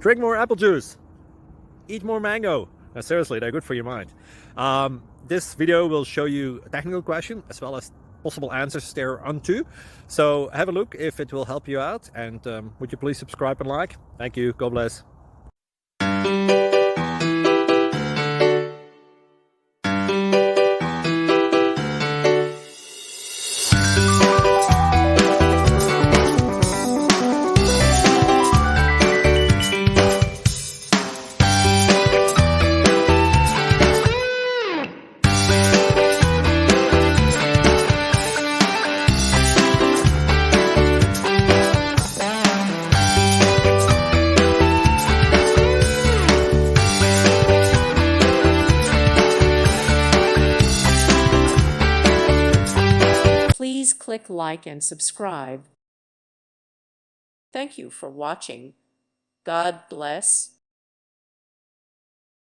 Drink more apple juice. Eat more mango. Seriously, they're good for your mind. This video will show you a technical question as well as possible answers thereunto. So have a look if it will help you out, and would you please subscribe and like? Thank you. God bless. Please click like and subscribe. Thank you for watching. God bless.